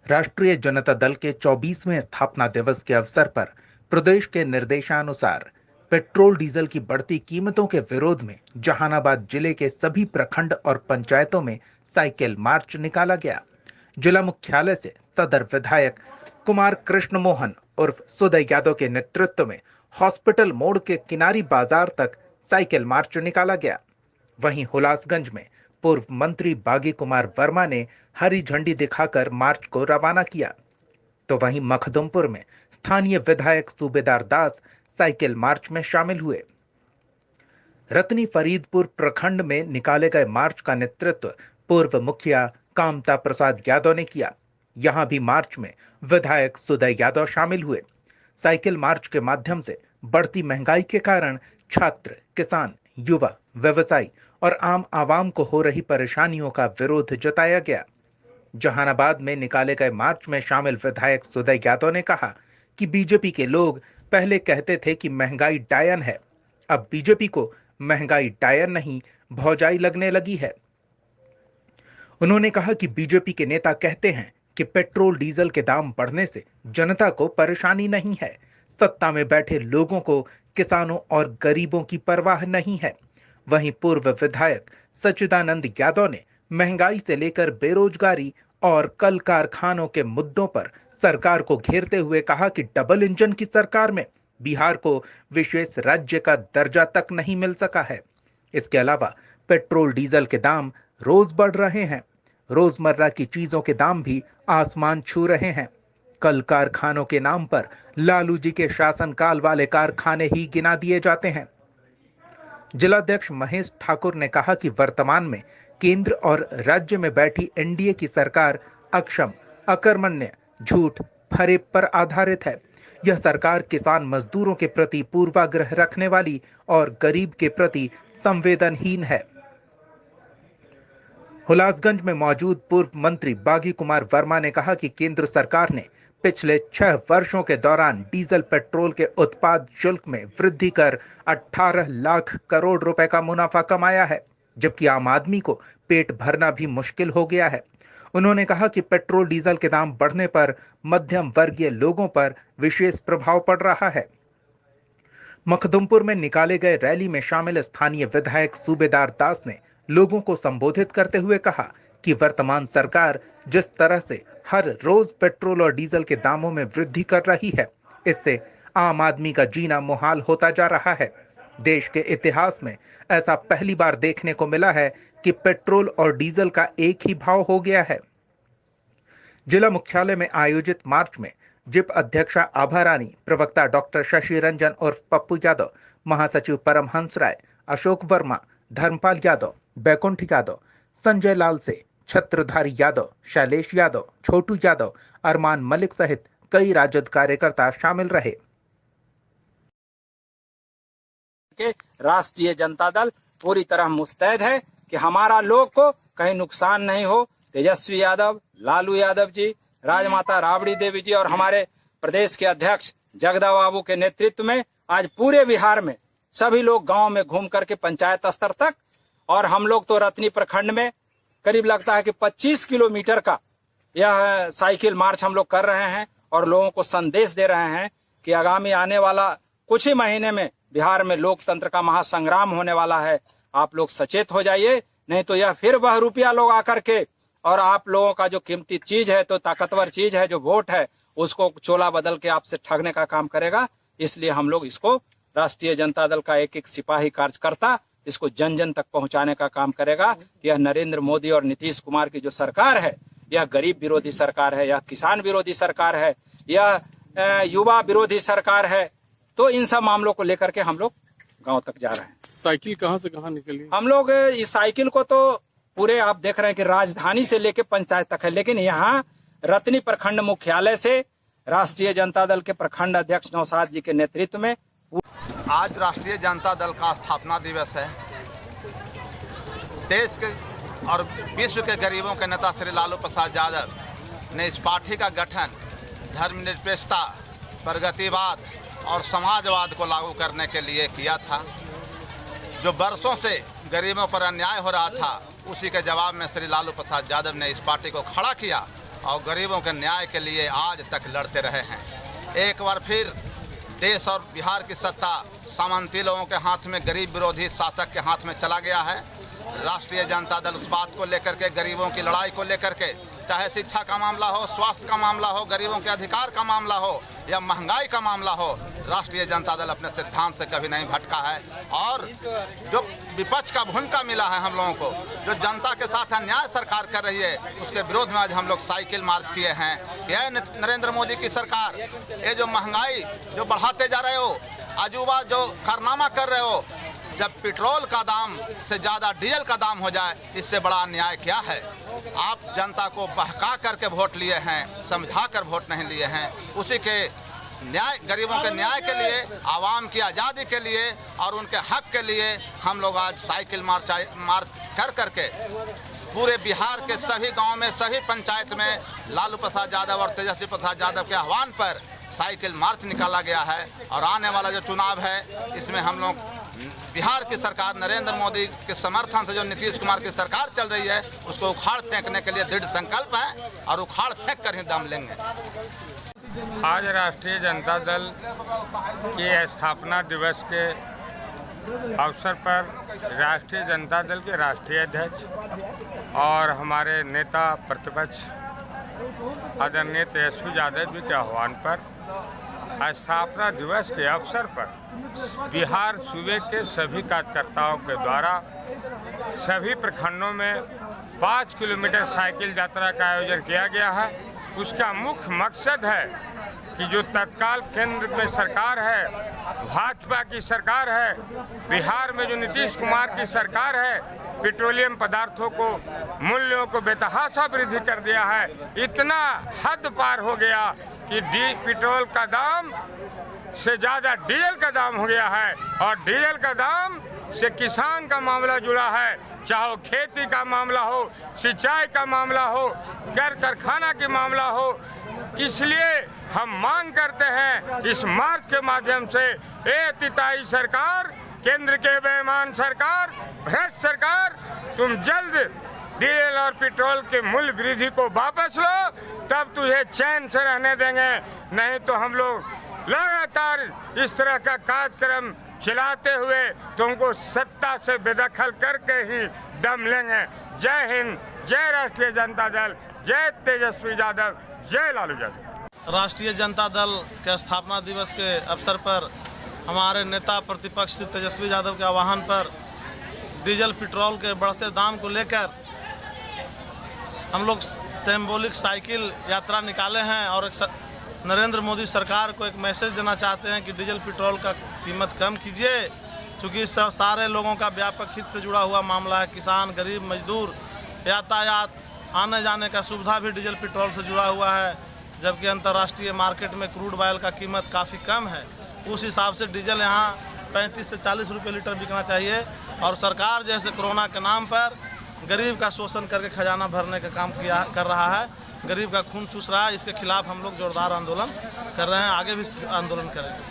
राष्ट्रीय जनता दल के 24वें स्थापना दिवस के अवसर पर प्रदेश के निर्देशानुसार पेट्रोल डीजल की बढ़ती कीमतों के विरोध में जहानाबाद जिले के सभी प्रखंड और पंचायतों में साइकिल मार्च निकाला गया। जिला मुख्यालय से सदर विधायक कुमार कृष्ण मोहन उर्फ सुदय यादव के नेतृत्व में हॉस्पिटल मोड़ के किनारी बाजार तक साइकिल मार्च निकाला गया। वहीं हुलासगंज में पूर्व मंत्री बागी कुमार वर्मा ने हरी झंडी दिखाकर मार्च को रवाना किया, तो वहीं मखदुमपुर में स्थानीय विधायक सूबेदार दास साइकिल मार्च में शामिल हुए। रतनी फरीदपुर प्रखंड में निकाले गए मार्च का नेतृत्व पूर्व मुखिया कामता प्रसाद यादव ने किया। यहां भी मार्च में विधायक सुदय यादव शामिल हुए। साइकिल मार्च के माध्यम से बढ़ती महंगाई के कारण छात्र, किसान, युवा, व्यवसायी और आम आवाम को हो रही परेशानियों का विरोध जताया गया। जहानाबाद में निकाले गए मार्च में शामिल विधायक सुदय यादव ने कहा कि बीजेपी के लोग पहले कहते थे कि महंगाई डायन है, अब बीजेपी को महंगाई डायन नहीं भौजाई लगने लगी है। उन्होंने कहा कि बीजेपी के नेता कहते हैं कि पेट्रोल डीजल के दाम बढ़ने से जनता को परेशानी नहीं है, सत्ता में बैठे लोगों को, किसानों और गरीबों की परवाह नहीं है। वहीं पूर्व विधायक सच्चिदानंद यादव ने महंगाई से लेकर बेरोजगारी और कल कारखानों के मुद्दों पर सरकार को घेरते हुए कहा कि डबल इंजन की सरकार में बिहार को विशेष राज्य का दर्जा तक नहीं मिल सका है। इसके अलावा पेट्रोल डीजल के दाम रोज बढ़ रहे हैं, रोजमर्रा की चीजों के दाम भी आसमान छू रहे हैं। कल कारखानों के नाम पर लालू जी के शासनकाल वाले कारखाने ही गिना दिए जाते हैं। जिलाध्यक्ष महेश ठाकुर ने कहा कि वर्तमान में केंद्र और राज्य में बैठी एनडीए की सरकार अक्षम, अकर्मण्य, झूठ, फरेब पर आधारित है। यह सरकार किसान मजदूरों के प्रति पूर्वाग्रह रखने वाली और गरीब के प्रति संवेदनहीन है। हुलासगंज में मौजूद पूर्व मंत्री बागी कुमार वर्मा ने कहा कि केंद्र सरकार ने पिछले 6 वर्षों के दौरान डीजल पेट्रोल के उत्पाद शुल्क में वृद्धि कर 18 लाख करोड़ रुपए का मुनाफा कमाया है, जबकि आम आदमी को पेट भरना भी मुश्किल हो गया है। उन्होंने कहा कि पेट्रोल डीजल के दाम बढ़ने पर मध्यम वर्गीय लोगों पर विशेष प्रभाव पड़ रहा है। मखदुमपुर में निकाले गए रैली में शामिल स्थानीय विधायक सूबेदार दास ने लोगों को संबोधित करते हुए कहा कि वर्तमान सरकार जिस तरह से हर रोज पेट्रोल और डीजल के दामों में वृद्धि कर रही है, इससे आम आदमी का जीना मुहाल होता जा रहा है। देश के इतिहास में ऐसा पहली बार देखने को मिला है कि पेट्रोल और डीजल का एक ही भाव हो गया है। जिला मुख्यालय में आयोजित मार्च में जिप अध्यक्षा आभा रानी, प्रवक्ता डॉक्टर शशि रंजन उर्फ पप्पू यादव, महासचिव परमहंस राय, अशोक वर्मा, धर्मपाल यादव, बैकुंठ यादव, संजय लाल से, छत्रधारी यादव, शैलेश यादव, छोटू यादव, अरमान मलिक सहित कई राजद कार्यकर्ता शामिल रहे। राष्ट्रीय जनता दल पूरी तरह मुस्तैद है कि हमारा लोग को कहीं नुकसान नहीं हो। तेजस्वी यादव, लालू यादव जी, राजमाता राबड़ी देवी जी और हमारे प्रदेश के अध्यक्ष जगदा बाबू के नेतृत्व में आज पूरे बिहार में सभी लोग गांव में घूम करके पंचायत स्तर तक, और हम लोग तो रतनी प्रखंड में करीब लगता है कि 25 किलोमीटर का यह साइकिल मार्च हम लोग कर रहे हैं और लोगों को संदेश दे रहे हैं कि आगामी आने वाला कुछ ही महीने में बिहार में लोकतंत्र का महासंग्राम होने वाला है। आप लोग सचेत हो जाइए, नहीं तो यह फिर बहरूपिया लोग आकर के और आप लोगों का जो कीमती चीज है, तो ताकतवर चीज है, जो वोट है, उसको चोला बदल के आपसे ठगने का काम करेगा। इसलिए हम लोग इसको राष्ट्रीय जनता दल का एक एक सिपाही कार्यकर्ता इसको जन जन तक पहुंचाने का काम करेगा। यह नरेंद्र मोदी और नीतीश कुमार की जो सरकार है, यह गरीब विरोधी सरकार है, यह किसान विरोधी सरकार है, यह युवा विरोधी सरकार है। तो इन सब मामलों को लेकर के हम लोग गांव तक जा रहे हैं। साइकिल कहां से कहां निकली? हम लोग इस साइकिल को तो पूरे आप देख रहे हैं कि राजधानी से लेके पंचायत तक है, लेकिन यहाँ रतनी प्रखंड मुख्यालय से राष्ट्रीय जनता दल के प्रखंड अध्यक्ष नौशाद जी के नेतृत्व में आज राष्ट्रीय जनता दल का स्थापना दिवस है। देश के और विश्व के गरीबों के नेता श्री लालू प्रसाद यादव ने इस पार्टी का गठन धर्मनिरपेक्षता, प्रगतिवाद और समाजवाद को लागू करने के लिए किया था। जो बरसों से गरीबों पर अन्याय हो रहा था, उसी के जवाब में श्री लालू प्रसाद यादव ने इस पार्टी को खड़ा किया और गरीबों के न्याय के लिए आज तक लड़ते रहे हैं। एक बार फिर देश और बिहार की सत्ता सामंती लोगों के हाथ में, गरीब विरोधी शासक के हाथ में चला गया है। राष्ट्रीय जनता दल उस बात को लेकर के, गरीबों की लड़ाई को लेकर के, चाहे शिक्षा का मामला हो, स्वास्थ्य का मामला हो, गरीबों के अधिकार का मामला हो या महंगाई का मामला हो, राष्ट्रीय जनता दल अपने सिद्धांत से कभी नहीं भटका है। और जो विपक्ष का भूमिका मिला है हम लोगों को, जो जनता के साथ अन्याय सरकार कर रही है, उसके विरोध में आज हम लोग साइकिल मार्च किए हैं कि नरेंद्र मोदी की सरकार, ये जो महंगाई जो बढ़ाते जा रहे हो, अजूबा जो कारनामा कर रहे हो, जब पेट्रोल का दाम से ज़्यादा डीजल का दाम हो जाए, इससे बड़ा अन्याय क्या है। आप जनता को बहका करके वोट लिए हैं, समझा कर वोट नहीं लिए हैं। उसी के न्याय, गरीबों के न्याय के लिए, आवाम की आज़ादी के लिए और उनके हक के लिए हम लोग आज साइकिल मार्च कर करके पूरे बिहार के सभी गांव में, सभी पंचायत में लालू प्रसाद यादव और तेजस्वी प्रसाद यादव के आह्वान पर साइकिल मार्च निकाला गया है। और आने वाला जो चुनाव है, इसमें हम लोग बिहार की सरकार नरेंद्र मोदी के समर्थन से जो नीतीश कुमार की सरकार चल रही है, उसको उखाड़ फेंकने के लिए दृढ़ संकल्प है और उखाड़ फेंक कर ही दम लेंगे। आज राष्ट्रीय जनता दल के स्थापना दिवस के अवसर पर राष्ट्रीय जनता दल के राष्ट्रीय अध्यक्ष और हमारे नेता प्रतिपक्ष आदरणीय तेजस्वी यादव जी के आह्वान पर स्थापना दिवस के अवसर पर बिहार सूबे के सभी कार्यकर्ताओं के द्वारा सभी प्रखंडों में 5 किलोमीटर साइकिल यात्रा का आयोजन किया गया है। उसका मुख्य मकसद है कि जो तत्काल केंद्र में सरकार है, भाजपा की सरकार है, बिहार में जो नीतीश कुमार की सरकार है, पेट्रोलियम पदार्थों को मूल्यों को बेतहाशा वृद्धि कर दिया है। इतना हद पार हो गया कि पेट्रोल का दाम से ज़्यादा डीजल का दाम हो गया है और डीजल का दाम से किसान का मामला जुड़ा है। चाहे खेती का मामला हो, सिंचाई का मामला हो, कारखाना के मामला हो। इसलिए हम मांग करते हैं इस मार्च के माध्यम से, ए तिताई सरकार, केंद्र के बेईमान सरकार, भ्रष्ट सरकार, तुम जल्द डीजल और पेट्रोल के मूल्य वृद्धि को वापस लो, तब तुझे चैन से रहने देंगे। नहीं तो हम लोग लगातार इस तरह का कार्यक्रम चलाते हुए तुमको सत्ता से बेदखल करके ही दम लेंगे। जय हिंद, जय राष्ट्रीय जनता दल, जय तेजस्वी यादव, जय लालू यादव। राष्ट्रीय जनता दल के स्थापना दिवस के अवसर पर हमारे नेता प्रतिपक्ष तेजस्वी यादव के आह्वान पर डीजल पेट्रोल के बढ़ते दाम को लेकर हम लोग सिंबॉलिक साइकिल यात्रा निकाले हैं और नरेंद्र मोदी सरकार को एक मैसेज देना चाहते हैं कि डीजल पेट्रोल का कीमत कम कीजिए, क्योंकि इस सारे लोगों का व्यापक हित से जुड़ा हुआ मामला है। किसान, गरीब, मजदूर, यातायात, आने जाने का सुविधा भी डीजल पेट्रोल से जुड़ा हुआ है, जबकि अंतर्राष्ट्रीय मार्केट में क्रूड ऑयल का कीमत काफ़ी कम है। उस हिसाब से डीजल यहाँ 35 से 40 रुपये लीटर बिकना चाहिए। और सरकार जैसे कोरोना के नाम पर गरीब का शोषण करके खजाना भरने का काम कर रहा है, गरीब का खून चूस रहा है। इसके खिलाफ हम लोग जोरदार आंदोलन कर रहे हैं, आगे भी आंदोलन करेंगे।